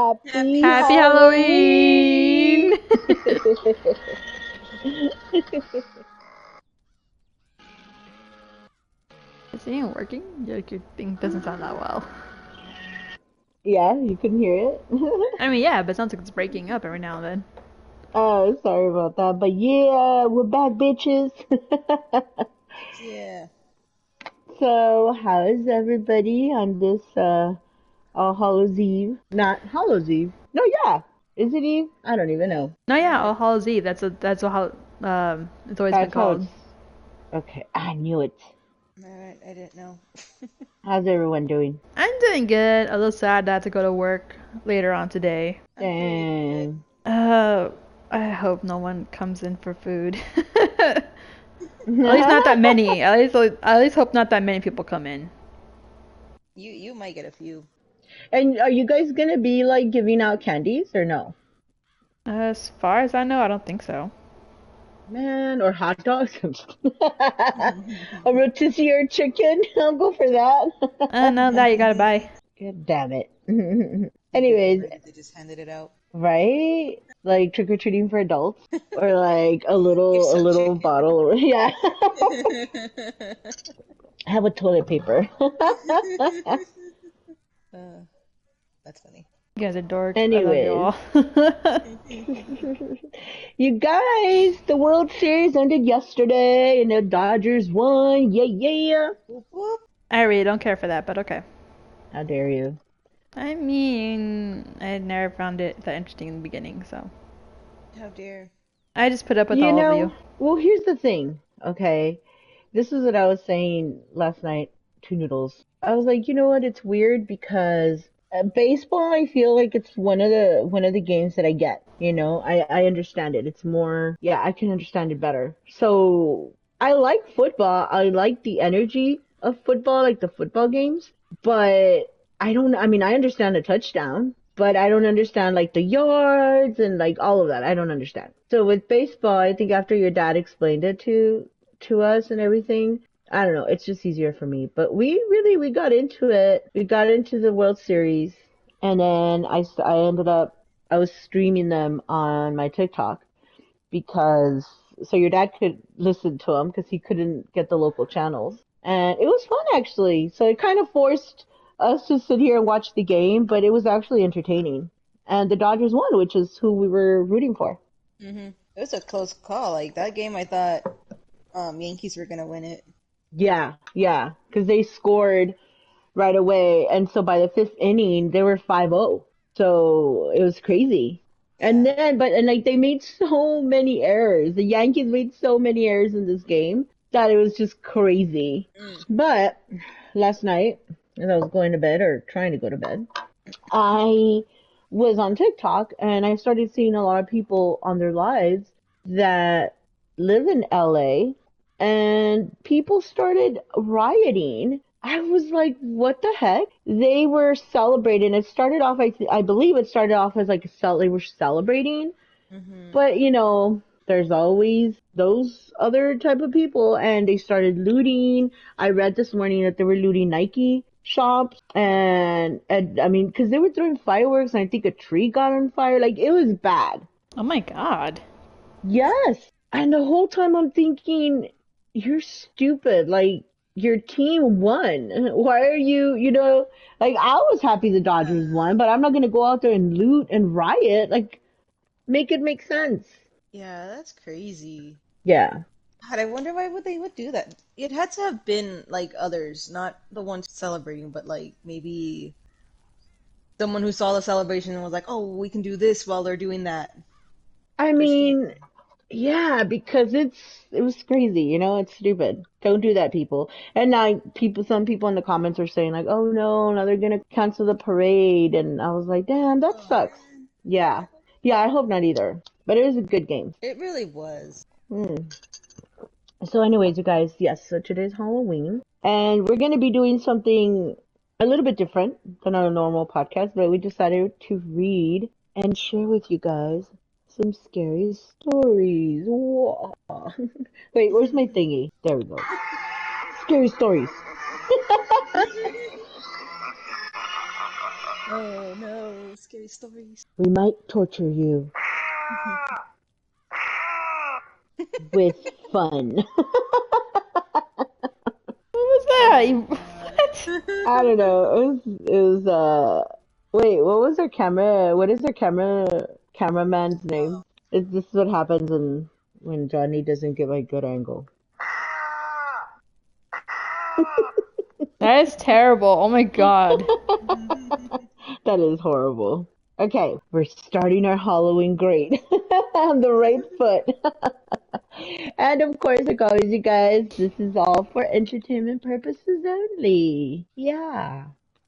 Happy Happy Halloween! Is it even working? Your thing doesn't sound that well. Yeah, you can hear it. I mean, yeah, but it sounds like it's breaking up every now and then. Oh, sorry about that. But yeah, we're back, bitches. Yeah. So, how is everybody on this All Hallows Eve? Not Hallows Eve. No, yeah. Is it Eve? I don't even know. No, yeah, All Hallows Eve. That's how it's always been That's how called. it's. Okay, I knew it. Alright, I didn't know. How's everyone doing? I'm doing good. A little sad that I have to go to work later on today. I'm feeling good. Dang. I hope no one comes in for food. At least not that many. At least hope not that many people come in. You might get a few. And are you guys gonna be like giving out candies or no? As far as I know, I don't think so. Man, or hot dogs? A rotisserie or chicken? I'll go for that. No, that you gotta buy. God damn it. It'd be Anyways, different if they just handed it out. right? Like trick or treating for adults, or like a Give little some bottle. Yeah, chicken. have a toilet paper. uh, that's funny. You guys are dorks. I love you Anyways, all. you guys, the World Series ended yesterday, and the Dodgers won. Yeah, yeah. Whoop, whoop. I really don't care for that, but okay. How dare you? I mean, I never found it that interesting in the beginning, so How dare. I just put up with You all of know, you. well, here's the thing, okay? This is what I was saying last night to Noodles. I was like, you know what? It's weird because baseball, I feel like it's one of the games that I get. You know, I understand it. It's more, yeah, I can understand it better. So I like football. I like the energy of football, like the football games. But I don't. I mean, I understand a touchdown, but I don't understand like the yards and like all of that. I don't understand. So with baseball, I think after your dad explained it to us and everything, I don't know, it's just easier for me. But we got into it. We got into the World Series, and then I ended up I was streaming them on my TikTok because so your dad could listen to them because he couldn't get the local channels. And it was fun actually. So it kind of forced us to sit here and watch the game, but it was actually entertaining. And the Dodgers won, which is who we were rooting for. It was a close call. Like that game, I thought Yankees were gonna win it. Yeah, yeah, because they scored right away. And so by the fifth inning, they were 5-0. So it was crazy. And Yeah. then, but, and like, they made so many errors. The Yankees made so many errors in this game that it was just crazy. But last night, as I was going to bed or trying to go to bed, I was on TikTok and I started seeing a lot of people on their lives that live in LA and people started rioting. I was like, what the heck? They were celebrating. It started off, I believe it started off as like they were celebrating, but you know, there's always those other type of people and they started looting. I read this morning that they were looting Nike shops and I mean, because they were throwing fireworks and I think a tree got on fire. Like it was bad. Oh my god. Yes. And the whole time I'm thinking, you're stupid. Like, your team won. Why are you, like, I was happy the Dodgers won, but I'm not going to go out there and loot and riot. Like, make it make sense. Yeah, that's crazy. Yeah. God, I wonder why they would do that. It had to have been like others, not the ones celebrating, but like maybe someone who saw the celebration and was like, "Oh, we can do this while they're doing that." I Or mean, something. yeah, because it was crazy, it's stupid. Don't do that, people. And now some people in the comments are saying like, oh no, now they're gonna cancel the parade, and I was like, damn, that Oh sucks. man, Yeah, yeah, I hope not either. But it was a good game. it really was. Hmm. So, anyways, you guys, yes, so today's Halloween, and we're gonna be doing something a little bit different than our normal podcast, but we decided to read and share with you guys some scary stories. Whoa. Wait, where's my thingy? There we go. Scary stories. Oh no, scary stories. We might torture you with fun. What was Oh that? my god. What? I don't know. Wait, what was their camera? What is their cameraman's name? This is what happens when Johnny doesn't get a good angle. That is terrible. Oh my god. That is horrible. Okay, we're starting our Halloween great on the right foot. And of course, like always, you guys, this is all for entertainment purposes only. Yeah.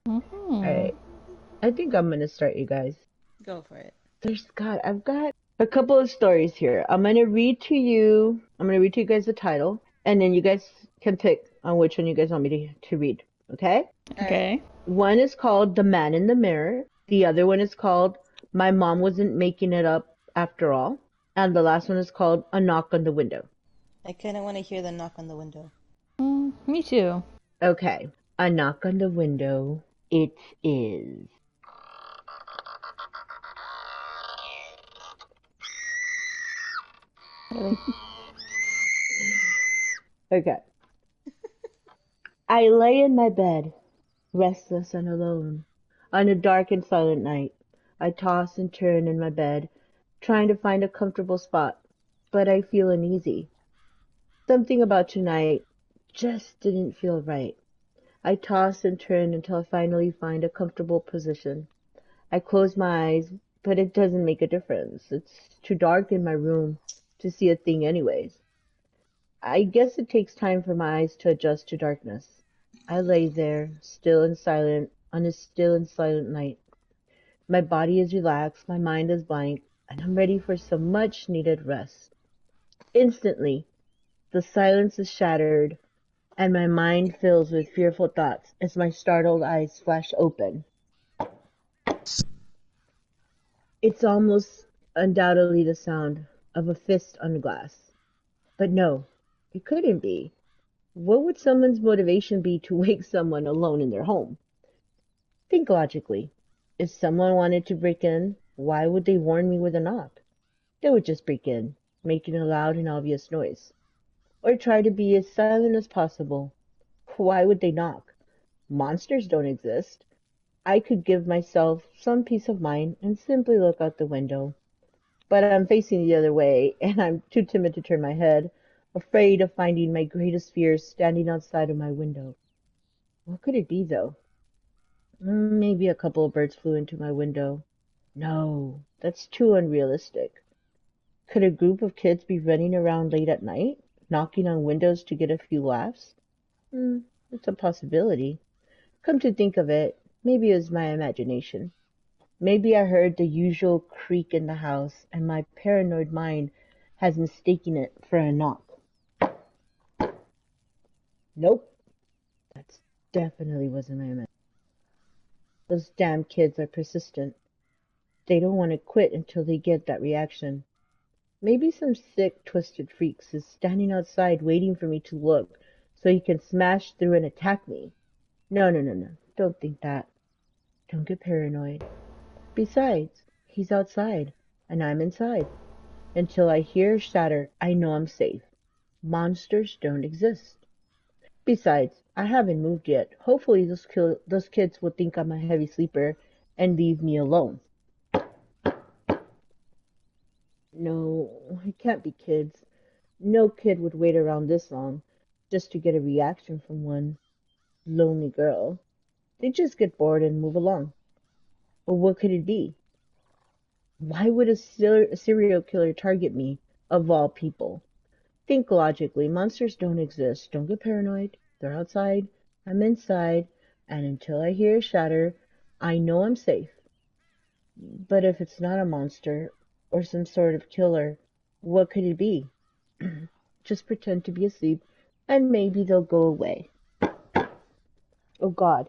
All Hmm. right. I think I'm gonna start, you guys. Go for it. I've got a couple of stories here. I'm gonna read to you guys the title, and then you guys can pick on which one you guys want me to read. Okay? Alright. Okay. One is called The Man in the Mirror. The other one is called My Mom Wasn't Making It Up After All. And the last one is called A Knock on the Window. I kind of want to hear the knock on the window. Me too. Okay. A knock on the window. It is. Really? Okay. I lay in my bed, restless and alone. On a dark and silent night, I toss and turn in my bed, trying to find a comfortable spot, but I feel uneasy. Something about tonight just didn't feel right. I toss and turn until I finally find a comfortable position. I close my eyes, but it doesn't make a difference. It's too dark in my room to see a thing anyways. I guess it takes time for my eyes to adjust to darkness. I lay there, still and silent, on a still and silent night. My body is relaxed, my mind is blank, and I'm ready for some much needed rest. Instantly, the silence is shattered, and my mind fills with fearful thoughts as my startled eyes flash open. It's almost undoubtedly the sound of a fist on glass. But no, it couldn't be. What would someone's motivation be to wake someone alone in their home? Think logically. If someone wanted to break in, why would they warn me with a knock? They would just break in, making a loud and obvious noise. Or try to be as silent as possible. Why would they knock? Monsters don't exist. I could give myself some peace of mind and simply look out the window. But I'm facing the other way, and I'm too timid to turn my head, afraid of finding my greatest fears standing outside of my window. What could it be, though? Maybe a couple of birds flew into my window. No, that's too unrealistic. Could a group of kids be running around late at night, knocking on windows to get a few laughs? It's a possibility. Come to think of it, maybe it was my imagination. Maybe I heard the usual creak in the house, and my paranoid mind has mistaken it for a knock. Nope, that definitely wasn't my imagination. Those damn kids are persistent. They don't want to quit until they get that reaction. Maybe some sick, twisted freaks is standing outside waiting for me to look so he can smash through and attack me. No, no, no, no. Don't think that. Don't get paranoid. Besides, he's outside, and I'm inside. Until I hear a shatter, I know I'm safe. Monsters don't exist. Besides, I haven't moved yet. Hopefully those kids will think I'm a heavy sleeper and leave me alone. No, it can't be kids. No kid would wait around this long just to get a reaction from one lonely girl. They just get bored and move along. Or what could it be? Why would a serial killer target me, of all people? Think logically. Monsters don't exist. Don't get paranoid. They're outside. I'm inside. And until I hear a shatter, I know I'm safe. But if it's not a monster or some sort of killer, what could it be? Just pretend to be asleep and maybe they'll go away. Oh God,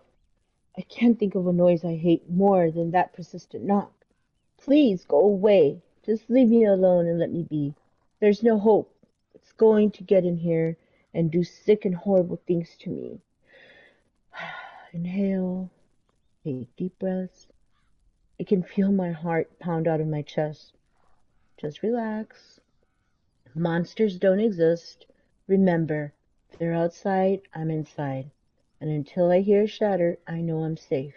I can't think of a noise I hate more than that persistent knock. Please go away. Just leave me alone and let me be. There's no hope. It's going to get in here and do sick and horrible things to me. Inhale, take deep breaths. I can feel my heart pound out of my chest. Just relax. Monsters don't exist. Remember, if they're outside, I'm inside. And until I hear shatter, I know I'm safe.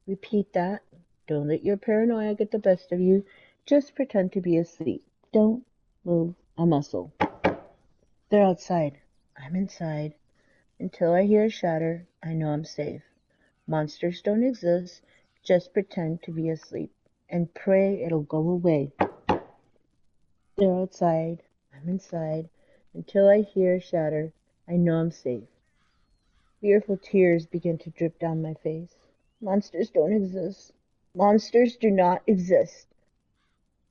Repeat that. Don't let your paranoia get the best of you. Just pretend to be asleep. Don't move a muscle. They're outside. I'm inside. Until I hear shatter, I know I'm safe. Monsters don't exist. Just pretend to be asleep. And pray it'll go away. They're outside. I'm inside. Until I hear shatter, I know I'm safe. Fearful tears begin to drip down my face. Monsters don't exist. Monsters do not exist.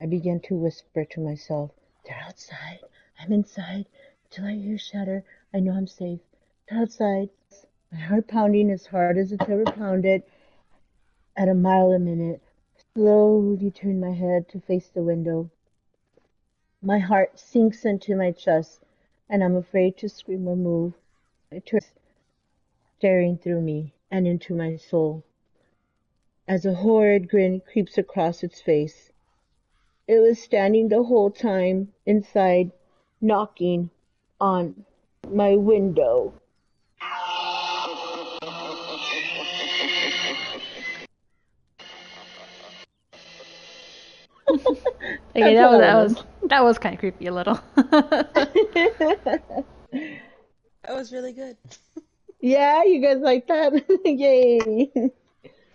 I begin to whisper to myself, they're outside. I'm inside. Until I hear shatter, I know I'm safe. They're outside. My heart pounding as hard as it's ever pounded at a mile a minute. Slowly turn my head to face the window. My heart sinks into my chest, and I'm afraid to scream or move. I turn, staring through me and into my soul, as a horrid grin creeps across its face. It was standing the whole time inside, knocking on my window. Okay, That's that what was I that remember. was that was kind of creepy a little. That was really good. Yeah, you guys like that? Yay.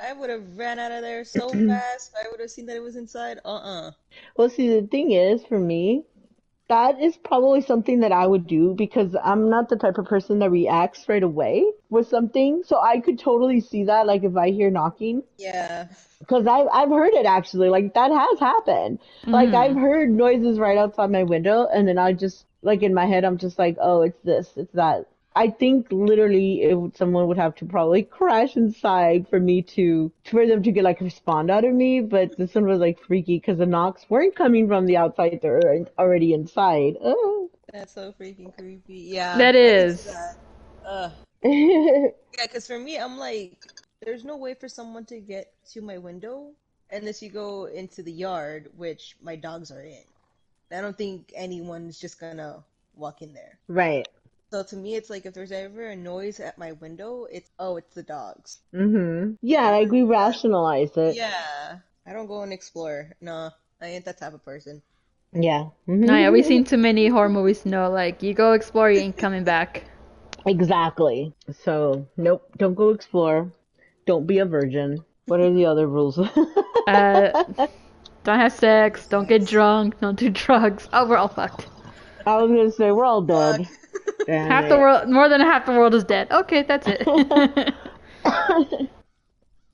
I would have ran out of there so fast. I would have seen that it was inside. Well, see, the thing is, for me, that is probably something that I would do because I'm not the type of person that reacts right away with something. So I could totally see that, like if I hear knocking, Yeah. because I've heard it actually, like that has happened. Like I've Hmm. heard noises right outside my window, and then I just like in my head I'm just like, oh, it's this, it's that. I think literally someone would have to probably crash inside for them to get like a respond out of me. But this one was like freaky because the knocks weren't coming from the outside; they're already inside. Oh. That's so freaking creepy. Yeah, That I can see is. that. Ugh. Yeah, because for me, I'm like, there's no way for someone to get to my window unless you go into the yard, which my dogs are in. I don't think anyone's just gonna walk in there. Right. So to me, it's like if there's ever a noise at my window, it's the dogs. Yeah, like we rationalize it. Yeah, I don't go and explore. No, I ain't that type of person. Yeah. No, yeah, we've seen too many horror movies to know, like, you go explore, you ain't coming back. Exactly. So, nope, don't go explore. Don't be a virgin. What are the other rules? Uh, don't have sex, don't get drunk, don't do drugs. Oh, we're all fucked. I was gonna say we're all Fuck. dead. Damn Half the it. world, more than half the world is dead. Okay, that's it.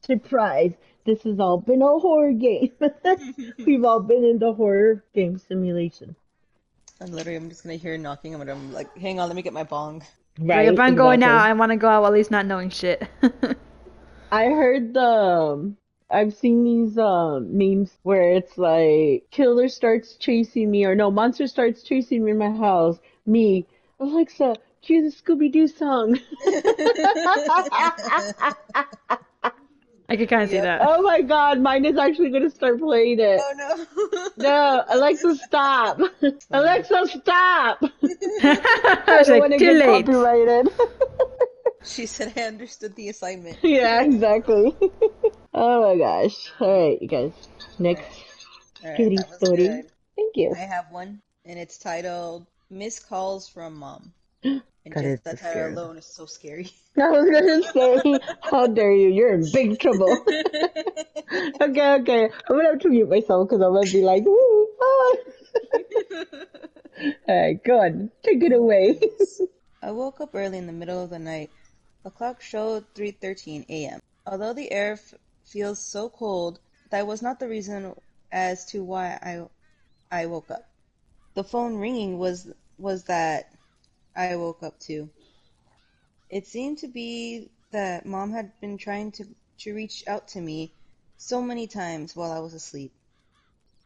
Surprise. This has all been a horror game. We've all been in the horror game simulation. And literally, I'm just gonna hear knocking, and I'm like, hang on, let me get my bong. Like, if Right? I'm going out, Exactly. I want to go out at least not knowing shit. I heard I've seen these memes where it's like killer starts chasing me or no monster starts chasing me in my house. Me, Alexa, cue the Scooby Doo song. I could kind of see Yep. that. Oh my God, mine is actually gonna start playing it. Oh no. No, Alexa, stop. Funny. Alexa, stop. I I was don't want like, to too get late. copyrighted. She said I understood the assignment. Yeah, exactly. Oh my gosh. All right, you guys. Next Alright. Alright, scary that was story. good. Thank you. I have one, and it's titled Missed Calls from Mom. And God, just it's that so title scary. alone is so scary. I was gonna say, how dare you? You're in big trouble. Okay. I'm gonna have to mute myself because I'm gonna be like, woo, ah. All right, go on. Take it Oh, away. goodness. I woke up early in the middle of the night. The clock showed 3:13 a.m. Although the air feels so cold, that was not the reason as to why I woke up. The phone ringing was that I woke up to. It seemed to be that Mom had been trying to reach out to me so many times while I was asleep.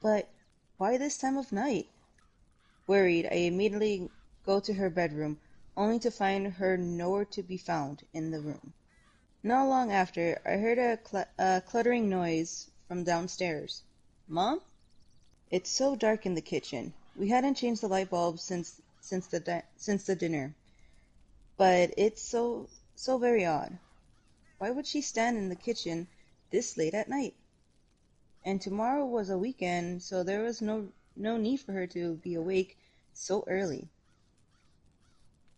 But why this time of night? Worried, I immediately go to her bedroom, only to find her nowhere to be found in the room. Not long after, I heard a cluttering noise from downstairs. Mom? It's so dark in the kitchen. We hadn't changed the light bulb since the dinner. But it's so very odd. Why would she stand in the kitchen this late at night? And tomorrow was a weekend, so there was no need for her to be awake so early.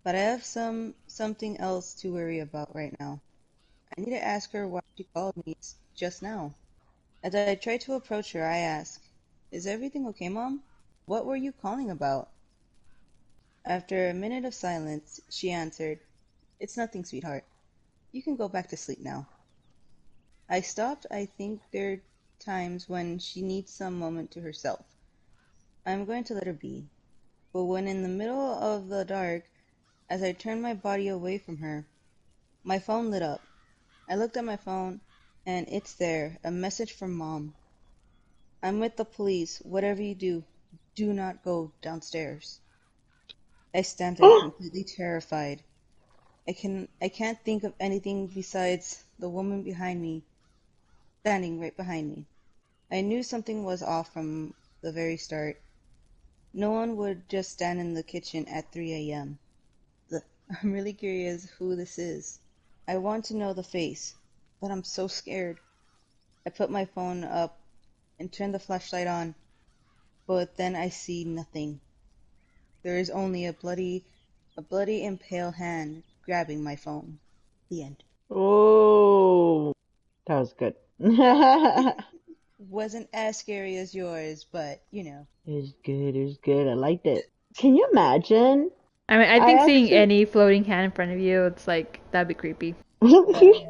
But I have something else to worry about right now. I need to ask her why she called me just now. As I try to approach her, I ask, "Is everything okay, Mom? What were you calling about?" After a minute of silence, she answered, "It's nothing, sweetheart. You can go back to sleep now." I stopped. I think there are times when she needs some moment to herself. I'm going to let her be. But when in the middle of the dark, as I turned my body away from her, my phone lit up. I looked at my phone, and it's there, a message from Mom. "I'm with the police. Whatever you do, do not go downstairs." I stamped there, completely terrified. I can't think of anything besides the woman behind me, standing right behind me. I knew something was off from the very start. No one would just stand in the kitchen at 3 a.m. I'm really curious who this is. I want to know the face, but I'm so scared. I put my phone up and turned the flashlight on, but then I see nothing. There is only a bloody and pale hand grabbing my phone. The end. Oh, that was good. It Wasn't as scary as yours, but you know. was good. It was good. I liked it. Can you imagine? I mean, I I think seeing actually. any floating hand in front of you, it's like that'd be creepy. I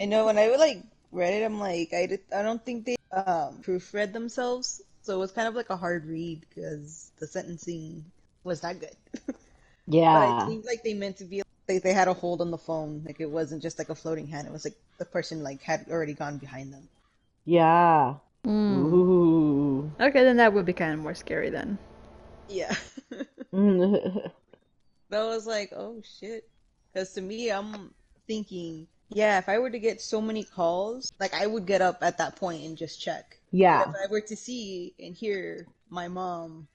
know when I would like read it, I'm like, I don't think they proofread themselves, so it was kind of like a hard read because the sentencing was not good. But I Yeah. think like they meant to be like they had a hold on the phone, like it wasn't just like a floating hand. It was like the person like had already gone behind them. Yeah. Hmm. Ooh. Okay, then that would be kind of more scary then. Yeah. That was like, oh shit. Because to me, I'm thinking, yeah, if I were to get so many calls, like I would get up at that point and just check. But if Yeah. I were to see and hear my mom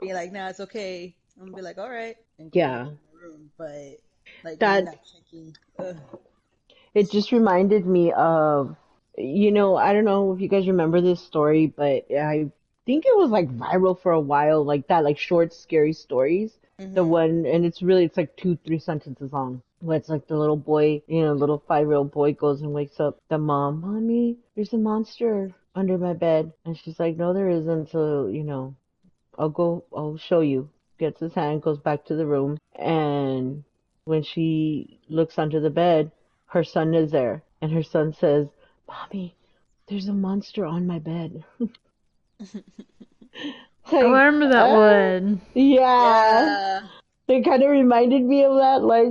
be like, "Nah, it's okay," I'm gonna be like, "All right," and go back Yeah. to my room. But like me That not checking, ugh. it just reminded me of, I don't know if you guys remember this story, but I think it was like viral for a while, like that, like short, scary stories. The Mhm. one, and it's like two, three sentences long. Where it's like the little boy, little 5-year-old boy goes and wakes up the mom, "Mommy, there's a monster under my bed." And she's like, "No, there isn't." So, I'll show you. Gets his hand, goes back to the room, and when she looks under the bed, her son is there. And her son says, "Mommy, there's a monster on my bed." Oh, I Like, remember that one. yeah. Yeah. It kind of reminded me of that, like,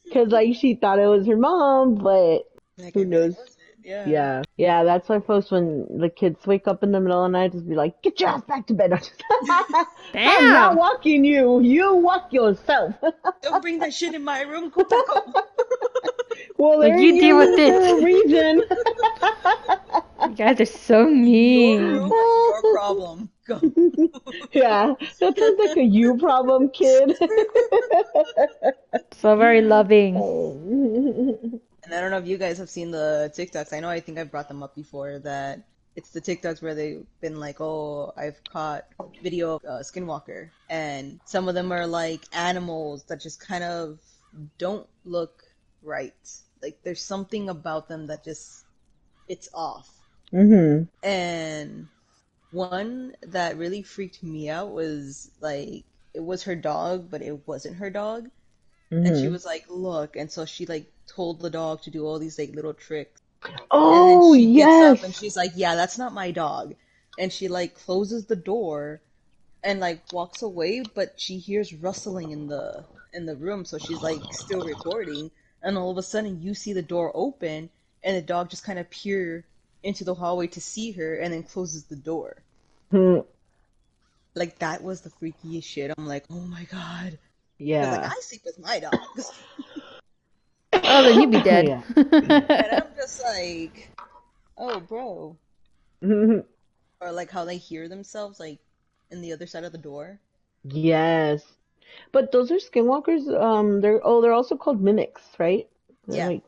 because, like, she thought it was her mom, but Like who it really knows? wasn't. Yeah. Yeah. Yeah, that's why folks, when the kids wake up in the middle of the night, just be like, "Get your ass back to bed." I'm not Damn! walking you. You walk yourself. Don't bring that shit in my room. Go back home. Well, Like, they're in you deal your with room for it. a reason. You guys are so Your mean. room, your problem. Go. Yeah, that sounds like a you problem, kid. So very loving. And I don't know if you guys have seen the TikToks. I think I've brought them up before that it's the TikToks where they've been like, oh, I've caught video of Skinwalker. And some of them are like animals that just kind of don't look right. Like there's something about them that just, it's off. Mhm. And one that really freaked me out was like, it was her dog, but it wasn't her dog. And she Mhm. was like, look. And so she like told the dog to do all these like little tricks. And then Oh, she gets up and yes. she's like, yeah, that's not my dog. And she like closes the door and like walks away, but she hears rustling in the room, so she's like still recording. And all of a sudden you see the door open and the dog just kind of peer into the hallway to see her and then closes the door. Hmm. Like that was the freakiest shit. I'm like, oh my God. Because like Yeah. I sleep with my dogs. Oh, then you'd be dead. Yeah. And I'm just like, Oh, bro. Or like how they hear themselves, like in the other side of the door. Yes. But those are skinwalkers. They're also called mimics, right? They're Yeah, like,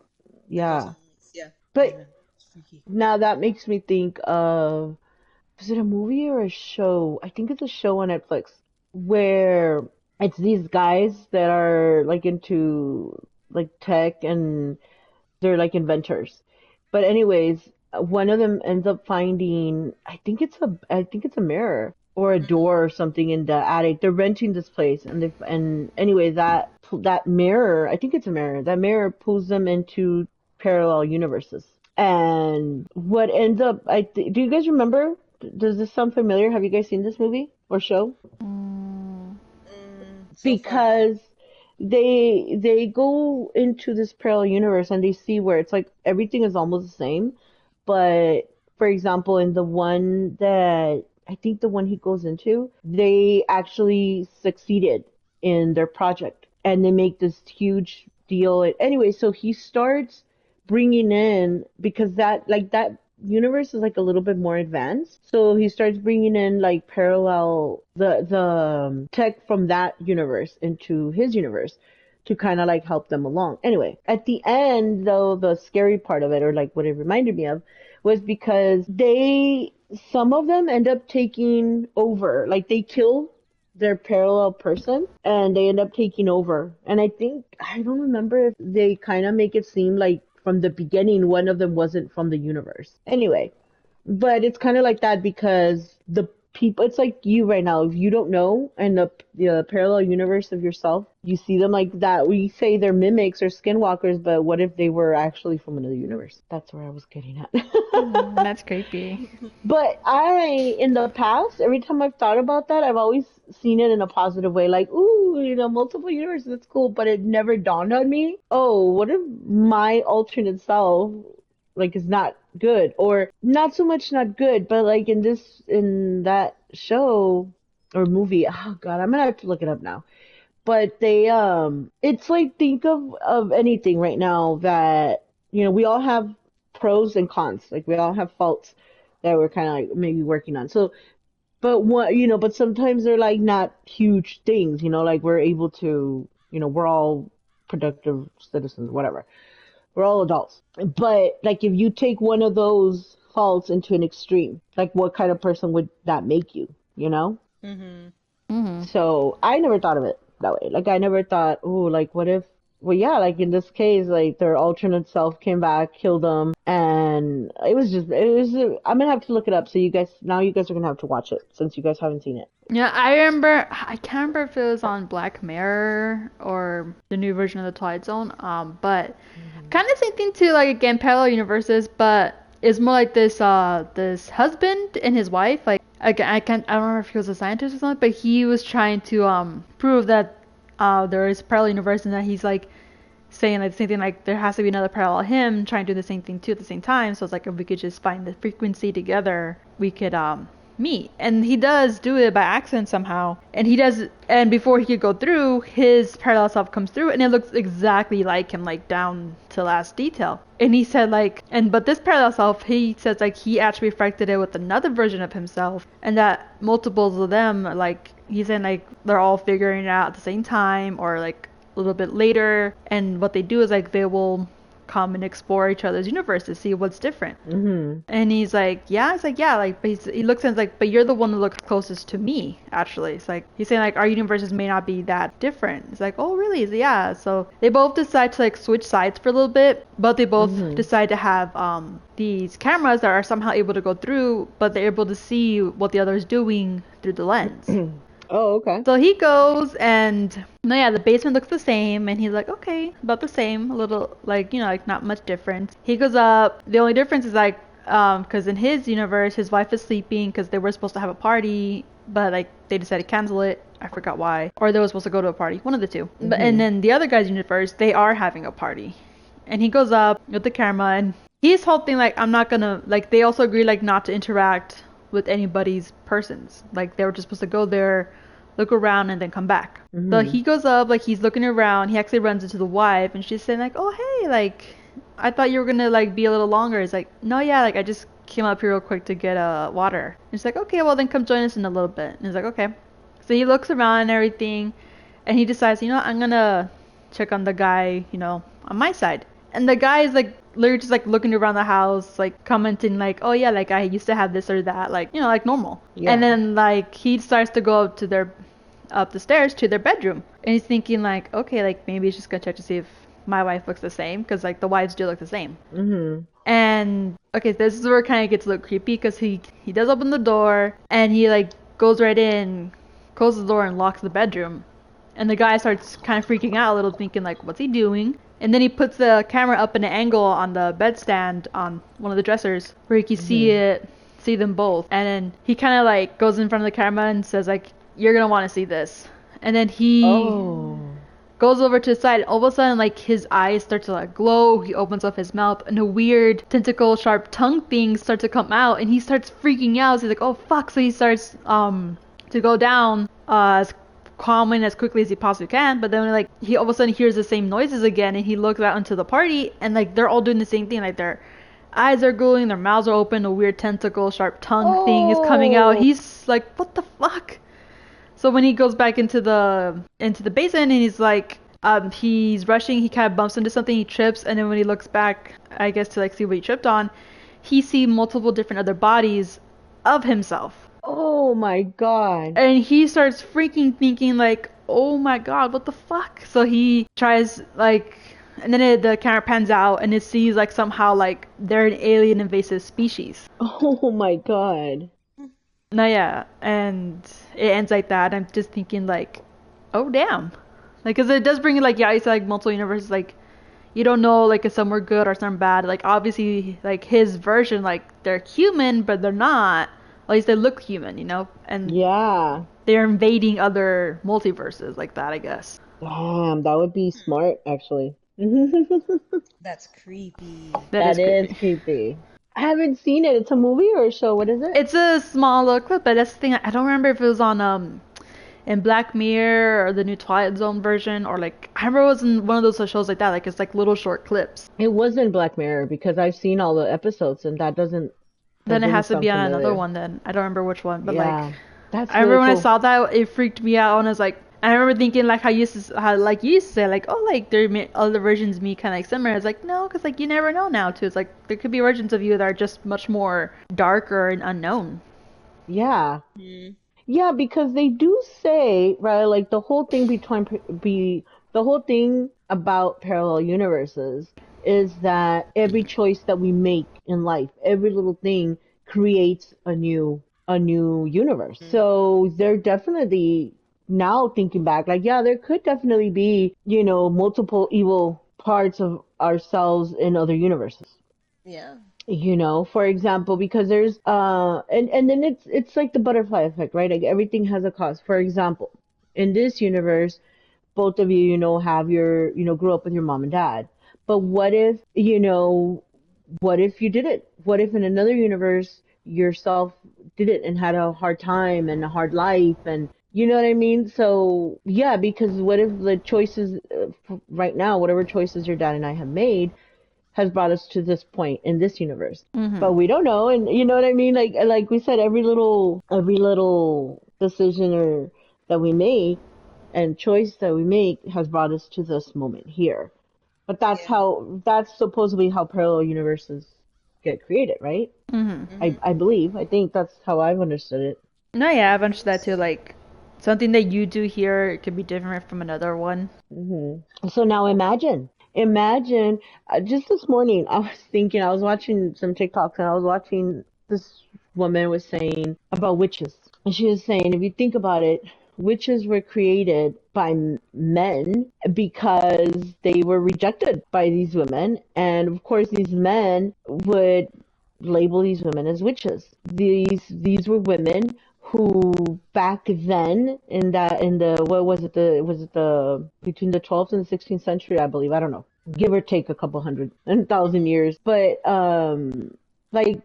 there's also yeah. mimics. Yeah. Oh But man, it's freaky. now that makes me think of, is it a movie or a show? I think it's a show on Netflix where it's these guys that are like into like tech and they're like inventors. But anyways, one of them ends up finding, I think it's a mirror or a door or something in the attic. They're renting this place, and anyway, that mirror, I think it's a mirror. That mirror pulls them into parallel universes. And what ends up, do you guys remember? Does this sound familiar? Have you guys seen this movie or show? Mm. So far, no. Because they go into this parallel universe and they see where it's like everything is almost the same, but for example, in the one that I think the one he goes into, they actually succeeded in their project and they make this huge deal. Anyway, so he starts bringing in, because that universe is like a little bit more advanced. So he starts bringing in like parallel the tech from that universe into his universe to kind of like help them along. Anyway, at the end though, the scary part of it, or like what it reminded me of, was because some of them end up taking over. Like they kill their parallel person and they end up taking over. And I don't remember if they kind of make it seem like from the beginning one of them wasn't from the universe. Anyway, but it's kind of like that because the people, it's like you right now, if you don't know and the parallel universe of yourself, you see them like that. We say they're mimics or skinwalkers, but what if they were actually from another universe? That's where I was getting at. That's creepy. But in the past, every time I've thought about that, I've always seen it in a positive way. Like, ooh, multiple universes, that's cool. But it never dawned on me, oh, what if my alternate self, like, is not good? Or not so much not good, but like in that show or movie, oh God, I'm gonna have to look it up now. But it's like, think of anything right now that, we all have pros and cons. Like we all have faults that we're kind of like maybe working on. So, but but sometimes they're like not huge things, like we're able to, we're all productive citizens, whatever. We're all adults. But like if you take one of those faults into an extreme, like what kind of person would that make you, you know? Mm-hmm. Mm-hmm. So I never thought of it that way. Like I never thought, oh, like what if? Well, yeah, like in this case, like their alternate self came back, killed them, and I'm gonna have to look it up. So you guys are gonna have to watch it since you guys haven't seen it. Yeah, I remember. I can't remember if it was on Black Mirror or the new version of the Twilight Zone. But kind of same thing too. Like again, parallel universes, but it's more like this husband and his wife. Like again, I don't remember if he was a scientist or something, but he was trying to prove that there is parallel universe and that he's like saying like the same thing, like there has to be another parallel him trying to do the same thing too at the same time. So it's like if we could just find the frequency together, we could meet. And he does do it by accident somehow. And before he could go through, his parallel self comes through and it looks exactly like him, like down to last detail. And he said like, but this parallel self, he says like he actually reflected it with another version of himself, and that multiples of them, like he's saying like they're all figuring it out at the same time or like a little bit later. And what they do is like they will come and explore each other's universe to see what's different. Mm-hmm. And he's like, yeah. It's like, yeah. Like, but he looks and it's like, but you're the one that looks closest to me. Actually, it's like he's saying like our universes may not be that different. It's like, oh really? It's, yeah. So they both decide to like switch sides for a little bit, but they both decide to have these cameras that are somehow able to go through, but they're able to see what the other is doing through the lens. Oh, okay. So he goes and no, yeah, the basement looks the same, and he's like, okay, about the same, a little like like not much difference. He goes up. The only difference is like, because in his universe, his wife is sleeping because they were supposed to have a party, but like they decided to cancel it. I forgot why, or they were supposed to go to a party, one of the two. But and then the other guy's universe, they are having a party, and he goes up with the camera, and he's hoping like I'm not gonna like. They also agree like not to interact with anybody's persons. Like they were just supposed to go there, look around, and then come back. So he goes up, like he's looking around. He actually runs into the wife, and she's saying like, "Oh hey, like I thought you were gonna like be a little longer. He's like, no, yeah, like I just came up here real quick to get water. And he's like, okay, well then come join us in a little bit. And he's like, okay. So he looks around and everything, and he decides, I'm gonna check on the guy, on my side. And the guy is like literally just like looking around the house, like commenting like, oh yeah, like I used to have this or that, like like normal. Yeah. And then like he starts to go up the stairs to their bedroom, and he's thinking like, okay, like maybe he's just gonna check to see if my wife looks the same, because like the wives do look the same. Mm-hmm. And okay, this is where it kind of gets a little creepy, because he does open the door and he like goes right in, closes the door and locks the bedroom. And the guy starts kind of freaking out a little, thinking like, what's he doing? And then he puts the camera up in an angle on the bedstand on one of the dressers where you can see them both. And then he kind of like goes in front of the camera and says like, you're gonna want to see this. And then he goes over to the side. All of a sudden, like his eyes start to like glow. He opens up his mouth, and a weird tentacle, sharp tongue thing starts to come out, and he starts freaking out. So he's like, "Oh fuck!" So he starts to go down as calm and as quickly as he possibly can. But then like he all of a sudden hears the same noises again, and he looks out into the party, and like they're all doing the same thing. Like their eyes are glowing, their mouths are open, a weird tentacle, sharp tongue thing is coming out. He's like, "What the fuck?" So when he goes back into the basement, and he's like, he's rushing, he kind of bumps into something, he trips, and then when he looks back, I guess to like see what he tripped on, he sees multiple different other bodies of himself. Oh my god. And he starts freaking thinking like, oh my god, what the fuck? So he tries like, and then the camera pans out, and it sees like somehow like they're an alien invasive species. Oh my god. No, yeah, and it ends like that. I'm just thinking like, oh damn, like, cause it does bring like, yeah, it's like multiple universes. Like, you don't know like if some were good or some bad. Like obviously, like his version, like they're human, but they're not. At least they look human, and Yeah. they're invading other multiverses like that, I guess. Damn, that would be smart, actually. That's creepy. That is creepy. I haven't seen it. It's a movie or a show? What is it? It's a small little clip, but that's the thing. I don't remember if it was on in Black Mirror or the new Twilight Zone version, or like I remember it was in one of those shows like that. Like it's like little short clips. It was in Black Mirror because I've seen all the episodes, and that doesn't. Then it has to be on familiar. another one. Then I don't remember which one, but Yeah, like that's I remember really when cool. I saw that, it freaked me out, and I was like, I remember thinking like how you used to say like, oh, like there other versions of me kind of like similar. It's like no, because like you never know now too. It's like there could be versions of you that are just much more darker and unknown. Yeah. Yeah, because they do say, right, like the whole thing the whole thing about parallel universes is that every choice that we make in life, every little thing creates a new universe. So they're definitely now thinking back, like, yeah, there could definitely be, multiple evil parts of ourselves in other universes. Yeah. For example, because there's and then it's like the butterfly effect, right? Like everything has a cost. For example, in this universe, both of you, have your, grew up with your mom and dad. But what if you didn't? What if in another universe yourself did it and had a hard time and a hard life, and you know what I mean? So yeah, because what if the choices right now, whatever choices your dad and I have made, has brought us to this point in this universe. But we don't know, and you know what I mean? Like we said, every little decision that we make and choice that we make has brought us to this moment here. But that's supposedly how parallel universes get created, right? I think that's how I've understood it. No, yeah, I've understood that too. Like something that you do here could be different from another one. So now imagine, just this morning, I was watching some TikToks, and I was watching this woman was saying about witches. And she was saying, if you think about it, witches were created by men because they were rejected by these women. And of course, these men would label these women as witches. These were women who back then in the what was it the between the 12th and the 16th century, I believe, I don't know, give or take a couple hundred and thousand years, but like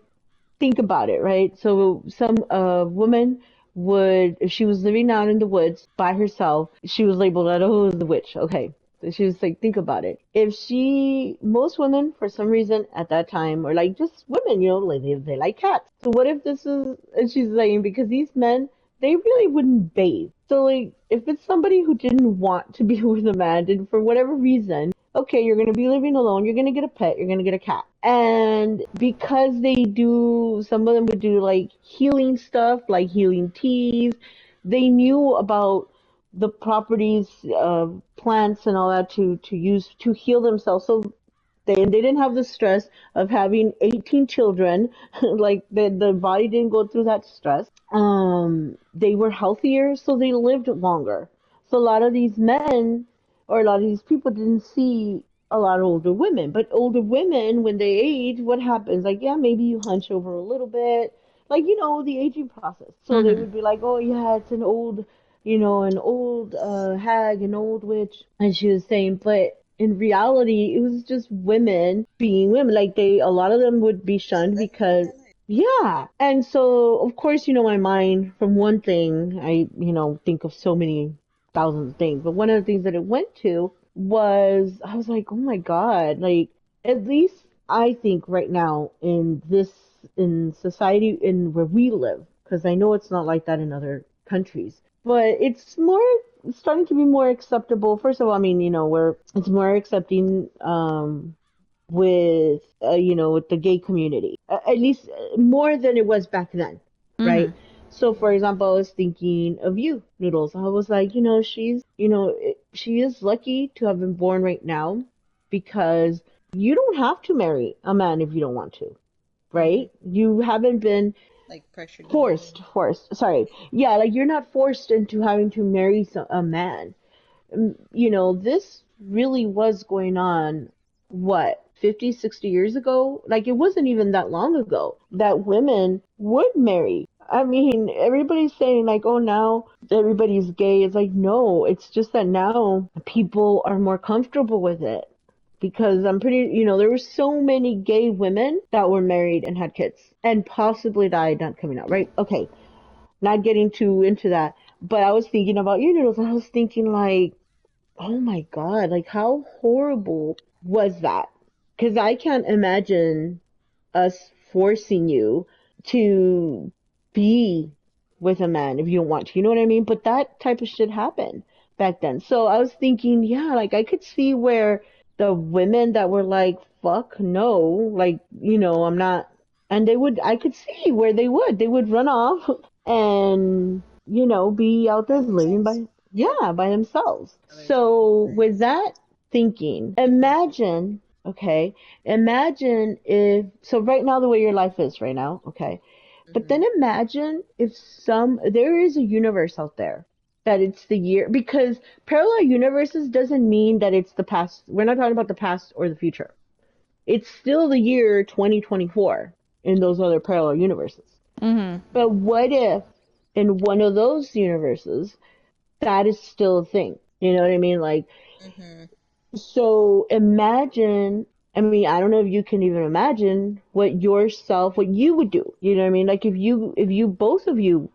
think about it, right? So some woman would, if she was living out in the woods by herself, she was labeled as, oh, the witch. Okay, She was like, think about it. Most women, for some reason at that time, or like just women, like they like cats. So what if this is, and she's saying, because these men, they really wouldn't bathe. So like, if it's somebody who didn't want to be with a man, and for whatever reason, okay, you're going to be living alone, you're going to get a pet, you're going to get a cat. And because some of them would do like healing stuff, like healing teas, they knew about the properties of plants and all that to use to heal themselves. So they didn't have the stress of having 18 children. Like the body didn't go through that stress. They were healthier, so they lived longer. So a lot of these men or a lot of these people didn't see a lot of older women. But older women, when they age, what happens? Like, yeah, maybe you hunch over a little bit, like, the aging process. So they Mm-hmm. would be like, oh yeah, it's an old hag, an old witch. And she was saying, but in reality, it was just women being women. Like a lot of them would be Just shunned living because, their life. yeah. And so, of course, my mind, from one thing, I, think of so many thousands of things. But one of the things that it went to was, I was like, oh my God, like, at least I think right now in society, in where we live, because I know it's not like that in other countries, but it's starting to be more acceptable. First of all, I mean, it's more accepting, with the gay community, at least more than it was back then, Mm-hmm. right? So, for Mm-hmm. example, I was thinking of you, Noodles. I was like, she is lucky to have been born right now, because you don't have to marry a man if you don't want to, Mm-hmm. right? You haven't been Like pressured into it. forced. Sorry. Yeah, like you're not forced into having to marry a man. This really was going on, what, 50, 60 years ago? Like, it wasn't even that long ago that women would marry. I mean, everybody's saying, like, oh, now everybody's gay. It's like, no, it's just that now people are more comfortable with it. Because I'm there were so many gay women that were married and had kids and possibly died not coming out, right? Okay, not getting too into that. But I was thinking about you, Noodles, and I was thinking, like, oh my God, like how horrible was that? Because I can't imagine us forcing you to be with a man if you don't want to. You know what I mean? But that type of shit happened back then. So I was thinking, yeah, like I could see where the women that were like, fuck no, like, I'm not, and I could see where they would run off and, be out there By living themselves. by, yeah, by themselves. Others. So with Nice. that thinking, imagine, okay, imagine if, so right now, the way your life is right now, okay, but Mm-hmm. then imagine if there is a universe out there that it's the year, because parallel universes doesn't mean that it's the past. We're not talking about the past or the future. It's still the year 2024 in those other parallel universes. Mm-hmm. But what if in one of those universes that is still a thing? You know what I mean? Like, Mm-hmm. so imagine, I mean, I don't know if you can even imagine what you would do. You know what I mean? Like both of you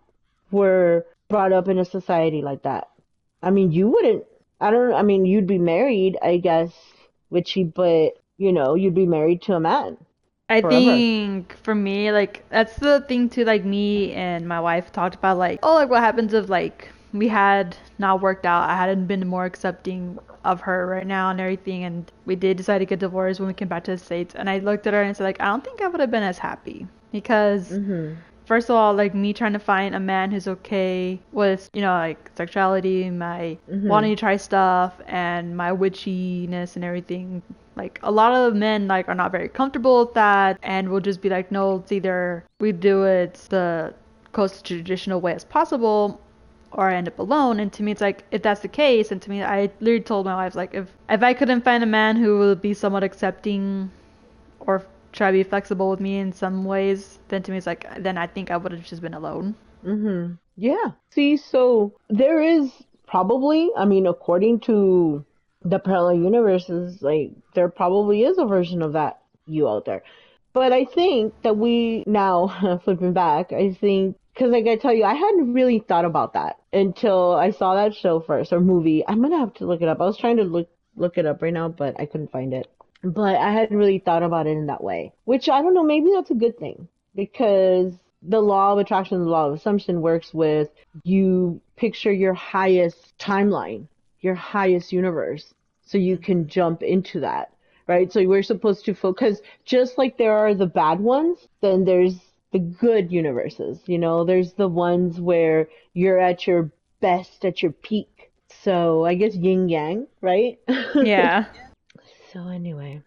were brought up in a society like that. I mean, you wouldn't, I mean, you'd be married, I guess, Witchy, but, you'd be married to a man I forever. think for me, like that's the thing too. Like me and my wife talked about, like, oh, like what happens if like we had not worked out. I hadn't been more accepting of her right now and everything, and we did decide to get divorced when we came back to the States. And I looked at her and said, like, I don't think I would have been as happy because Mhm. first of all, like me trying to find a man who's okay with, like sexuality, my wanting Mhm. to try stuff, and my witchiness and everything. Like a lot of men like are not very comfortable with that, and will just be like, no, it's either we do it the close traditional way as possible, or I end up alone. And to me, it's like if that's the case, and to me, I literally told my wife like if I couldn't find a man who would be somewhat accepting or try to be flexible with me in some ways, then to me it's like then I think I would have just been alone. Mhm. Yeah. See, so there is probably, I mean, according to the parallel universes, like there probably is a version of that you out there. But I think that we now, flipping back, I think, because like I tell you, I hadn't really thought about that until I saw that show first, or movie. I'm gonna have to look it up. I was trying to look look it up right now, but I couldn't find it. But I hadn't really thought about it in that way, which I don't know, maybe that's a good thing because the law of attraction, the law of assumption works with you picture your highest timeline, your highest universe, so you can jump into that, right? So we're supposed to focus, just like there are the bad ones, then there's the good universes, there's the ones where you're at your best, at your peak. So I guess yin yang, right? Yeah. So anyway,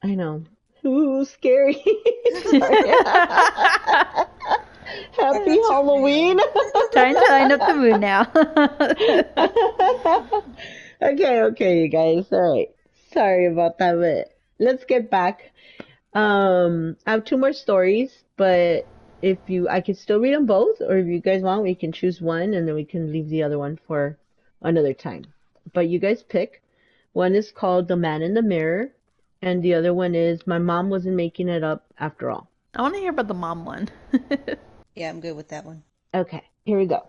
I know. Ooh, scary. Sorry. Happy Halloween. Trying to line up the mood now. Okay, you guys. All right. Sorry about that, but let's get back. I have two more stories, but I can still read them both, or if you guys want, we can choose one and then we can leave the other one for another time. But you guys pick. One is called The Man in the Mirror, and the other one is My Mom Wasn't Making It Up After All. I want to hear about the mom one. Yeah, I'm good with that one. Okay, here we go.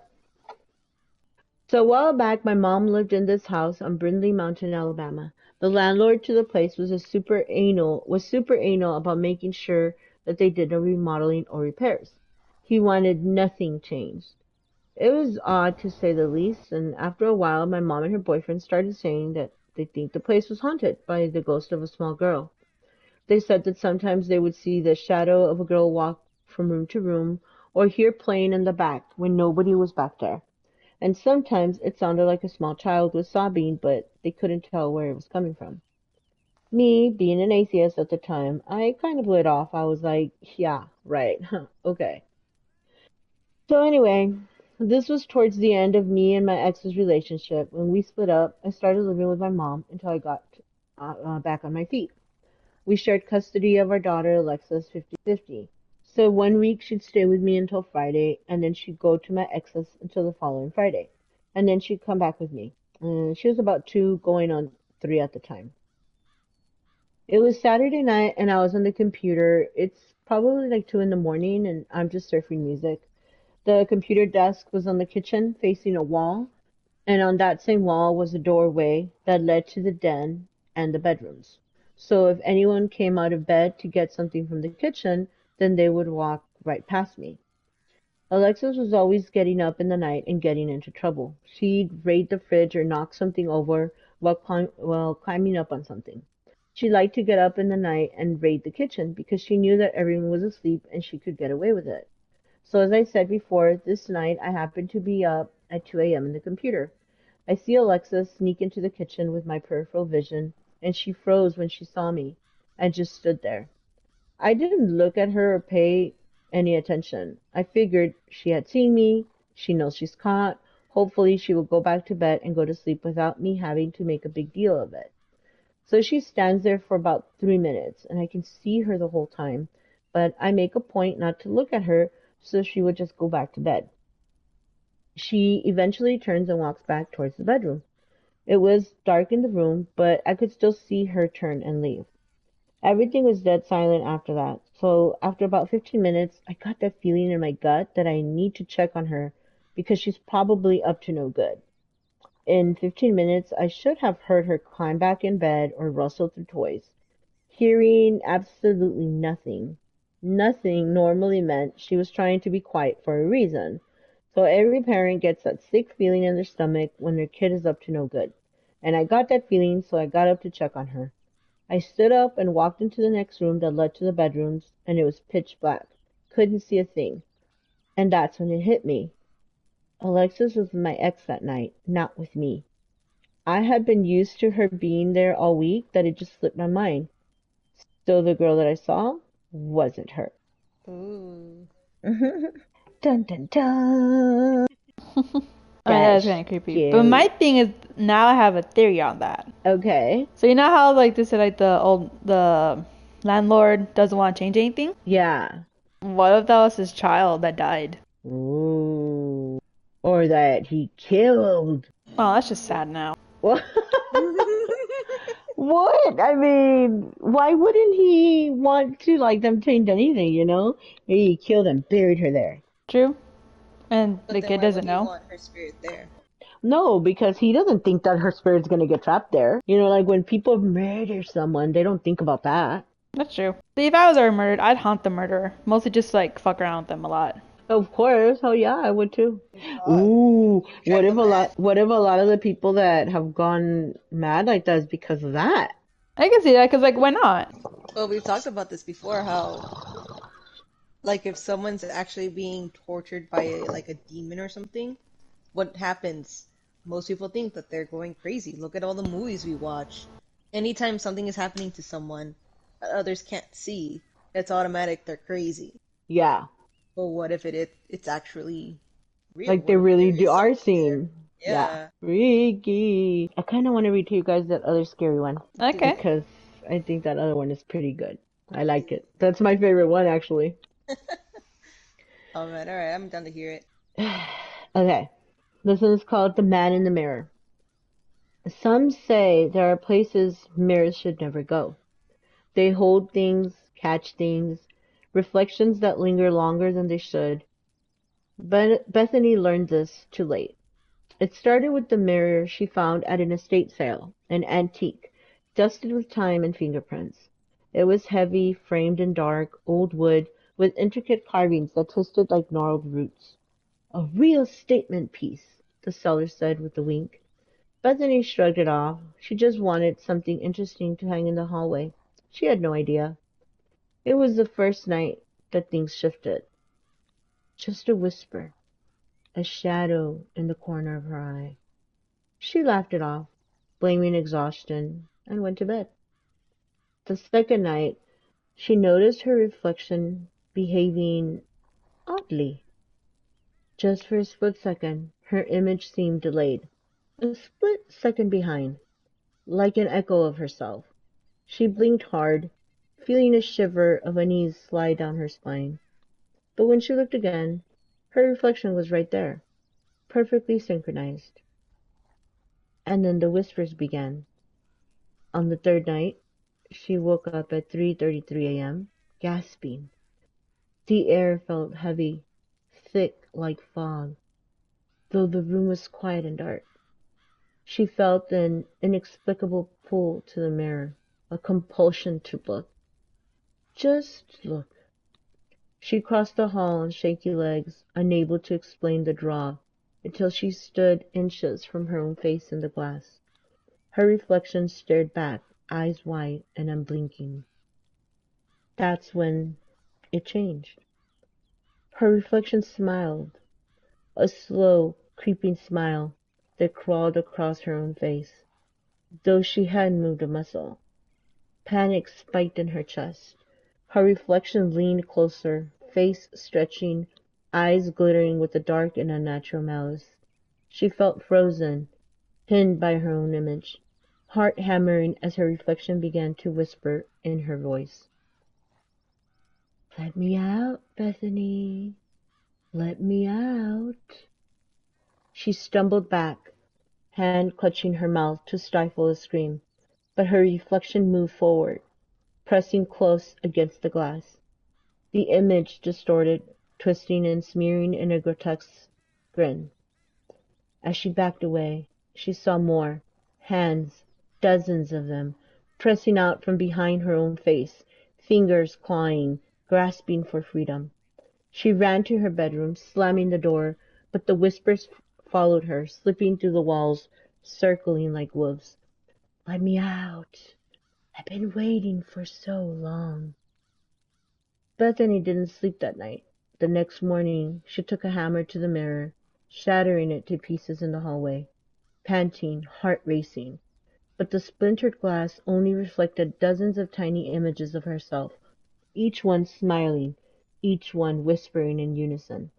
So a while back, my mom lived in this house on Brindley Mountain, Alabama. The landlord to the place was super anal about making sure that they did no remodeling or repairs. He wanted nothing changed. It was odd to say the least, and after a while, my mom and her boyfriend started saying that they think the place was haunted by the ghost of a small girl. They said that sometimes they would see the shadow of a girl walk from room to room or hear playing in the back when nobody was back there. And sometimes it sounded like a small child was sobbing, but they couldn't tell where it was coming from. Me, being an atheist at the time, I kind of blew it off. I was like, yeah, right, okay. So anyway, this was towards the end of me and my ex's relationship. When we split up, I started living with my mom until I got back on my feet. We shared custody of our daughter, Alexis, 50-50. So 1 week she'd stay with me until Friday, and then she'd go to my ex's until the following Friday. And then she'd come back with me. She was about 2, going on 3 at the time. It was Saturday night, and I was on the computer. It's probably like 2 in the morning, and I'm just surfing music. The computer desk was on the kitchen, facing a wall, and on that same wall was a doorway that led to the den and the bedrooms. So if anyone came out of bed to get something from the kitchen, then they would walk right past me. Alexis was always getting up in the night and getting into trouble. She'd raid the fridge or knock something over while climbing up on something. She liked to get up in the night and raid the kitchen because she knew that everyone was asleep and she could get away with it. So as I said before, this night I happened to be up at 2 a.m. in the computer. I see Alexis sneak into the kitchen with my peripheral vision, and she froze when she saw me and just stood there. I didn't look at her or pay any attention. I figured she had seen me, she knows she's caught, hopefully she will go back to bed and go to sleep without me having to make a big deal of it. So she stands there for about 3 minutes, and I can see her the whole time, but I make a point not to look at her so she would just go back to bed. She eventually turns and walks back towards the bedroom. It was dark in the room, but I could still see her turn and leave. Everything was dead silent after that. So after about 15 minutes, I got that feeling in my gut that I need to check on her because she's probably up to no good. In 15 minutes, I should have heard her climb back in bed or rustle through toys. Hearing absolutely nothing. Nothing normally meant she was trying to be quiet for a reason. So every parent gets that sick feeling in their stomach when their kid is up to no good. And I got that feeling, so I got up to check on her. I stood up and walked into the next room that led to the bedrooms, and it was pitch black. Couldn't see a thing. And that's when it hit me. Alexis was with my ex that night, not with me. I had been used to her being there all week that it just slipped my mind. So the girl that I saw wasn't her. Ooh. Dun dun dun. That's kind of creepy. But my thing is, now I have a theory on that. Okay. So you know how like they said like the landlord doesn't want to change anything? Yeah. What if that was his child that died? Ooh. Or that he killed. Oh, that's just sad now. What? What? I mean, why wouldn't he want to like them change anything, Maybe he killed and buried her there. True. And But the then kid why doesn't would he know. want her spirit there? No, because he doesn't think that her spirit's gonna get trapped there. You know, like when people murder someone, they don't think about that. That's true. See, if I was ever murdered, I'd haunt the murderer. Mostly just like fuck around with them a lot. Of course, oh yeah, I would too. God, Ooh, drive them mad. what if a lot of the people that have gone mad like that is because of that? I can see that because like why not? Well, we've talked about this before, how like if someone's actually being tortured by like a demon or something, what happens? Most people think that they're going crazy. Look at all the movies we watch. Anytime something is happening to someone that others can't see, it's automatic they're crazy. Yeah, But what if it's actually real? like they What if really there do is are something there? seen. Yeah, Yeah, freaky. I kind of want to read to you guys that other scary one do it. Okay. because I think that other one is pretty good. I like it. That's my favorite one actually. Oh man, all right, I'm done to hear it. Okay, this one is called The Man in the Mirror. Some say there are places mirrors should never go. They hold things, catch things, reflections that linger longer than they should. But Bethany learned this too late. It started with the mirror she found at an estate sale, an antique, dusted with time and fingerprints. It was heavy, framed in dark, old wood, with intricate carvings that twisted like gnarled roots. A real statement piece, the seller said with a wink. Bethany shrugged it off. She just wanted something interesting to hang in the hallway. She had no idea. It was the first night that things shifted. Just a whisper, a shadow in the corner of her eye. She laughed it off, blaming exhaustion, and went to bed. The second night, she noticed her reflection behaving oddly. Just for a split second, her image seemed delayed, a split second behind, like an echo of herself. She blinked hard, feeling a shiver of unease slide down her spine. But when she looked again, her reflection was right there, perfectly synchronized. And then the whispers began. On the third night, she woke up at 3:33 a.m., gasping. The air felt heavy, thick like fog, though the room was quiet and dark. She felt an inexplicable pull to the mirror, a compulsion to look. Just look. She crossed the hall on shaky legs, unable to explain the draw, until she stood inches from her own face in the glass. Her reflection stared back, eyes wide and unblinking. That's when it changed. Her reflection smiled, a slow, creeping smile that crawled across her own face, though she hadn't moved a muscle. Panic spiked in her chest. Her reflection leaned closer, face stretching, eyes glittering with a dark and unnatural malice. She felt frozen, pinned by her own image, heart hammering as her reflection began to whisper in her voice. Let me out, Bethany. Let me out. She stumbled back, hand clutching her mouth to stifle a scream, but her reflection moved forward, pressing close against the glass. The image distorted, twisting and smearing in a grotesque grin. As she backed away, she saw more, hands, dozens of them, pressing out from behind her own face, fingers clawing, grasping for freedom. She ran to her bedroom, slamming the door, but the whispers followed her, slipping through the walls, circling like wolves. Let me out. I've been waiting for so long. Bethany didn't sleep that night. The next morning, she took a hammer to the mirror, shattering it to pieces in the hallway, panting, heart racing. But the splintered glass only reflected dozens of tiny images of herself, each one smiling, each one whispering in unison.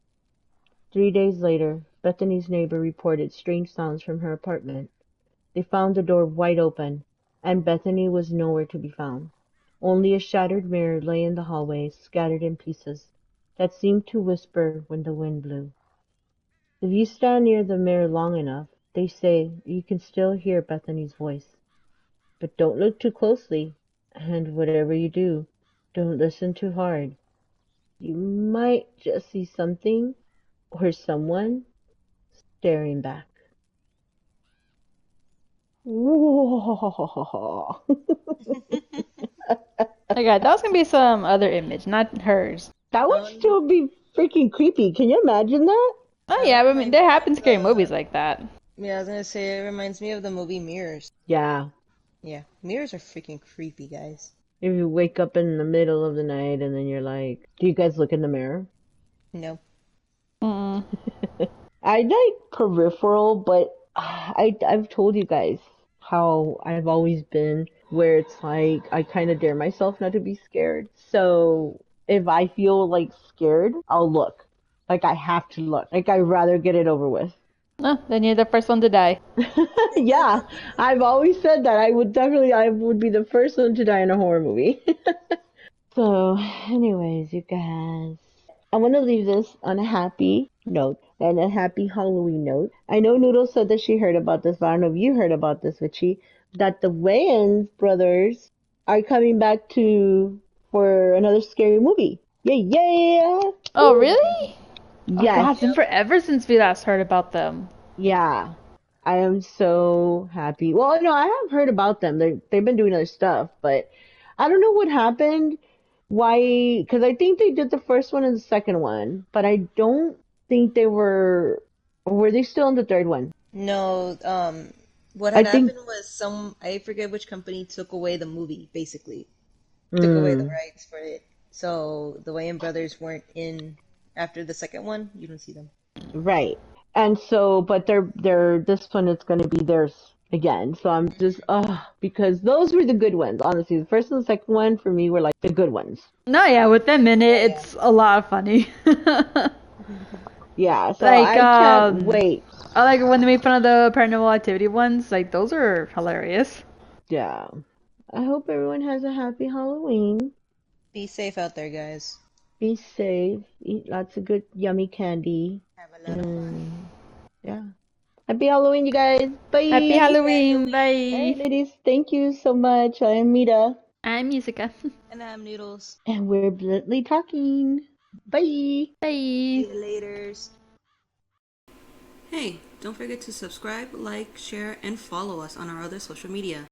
3 days later, Bethany's neighbor reported strange sounds from her apartment. They found the door wide open, and Bethany was nowhere to be found. Only a shattered mirror lay in the hallway, scattered in pieces, that seemed to whisper when the wind blew. If you stand near the mirror long enough, they say you can still hear Bethany's voice. But don't look too closely, and whatever you do, don't listen too hard. You might just see something or someone staring back. Whoa. Okay, that was gonna be some other image, not hers. That would Um, still be freaking creepy. Can you imagine that? Oh that yeah, but I mean, reminds there me have been of scary the. movies like that. Yeah, I was gonna say it reminds me of the movie Mirrors. Yeah. Yeah, mirrors are freaking creepy, guys. If you wake up in the middle of the night and then you're like, do you guys look in the mirror? No. Mm. I like peripheral, but I've told you guys how I've always been where it's like I kind of dare myself not to be scared. So if I feel like scared, I'll look. Like I have to look. Like I'd rather get it over with. Oh, then you're the first one to die. Yeah, I've always said that I would be the first one to die in a horror movie. So, anyways, you guys, I want to leave this on a happy note and a happy Halloween note. I know Noodle said that she heard about this, but I don't know if you heard about this, Richie, that the Wayans brothers are coming back to for another scary movie. Yeah, yeah. Oh Woo. really? Oh Yes, god, it's been forever since we last heard about them. yeah. I am so happy. Well, no, I have heard about them. They've been doing other stuff, but I don't know what happened. Why? Because I think they did the first one and the second one, but I don't think they were. Or were they still in the third one? No, what I had think. happened was I forget which company took away the movie, basically. Took away the Mm, rights for it. So the Wayans brothers weren't in after the second one. You don't see them. right. And so, but they're this one is going to be theirs again. So I'm just because those were the good ones. Honestly, the first and the second one for me were like the good ones. No, yeah, with them in Yeah, it, yeah. it's a lot of funny. Yeah. So like, I can't wait. I like when they make fun of the paranormal activity ones. Like, those are hilarious. Yeah. I hope everyone has a happy Halloween. Be safe out there, guys. Be safe. Eat lots of good, yummy candy. Have a lot of fun. And yeah. Happy Halloween, you guys. Happy Bye. Happy Halloween, Halloween. All right, bye. ladies. Thank you so much. I am Mita, I'm Musica. And I'm Noodles. and we're bluntly talking. Bye. Bye. See you laters. Hey, don't forget to subscribe, like, share, and follow us on our other social media.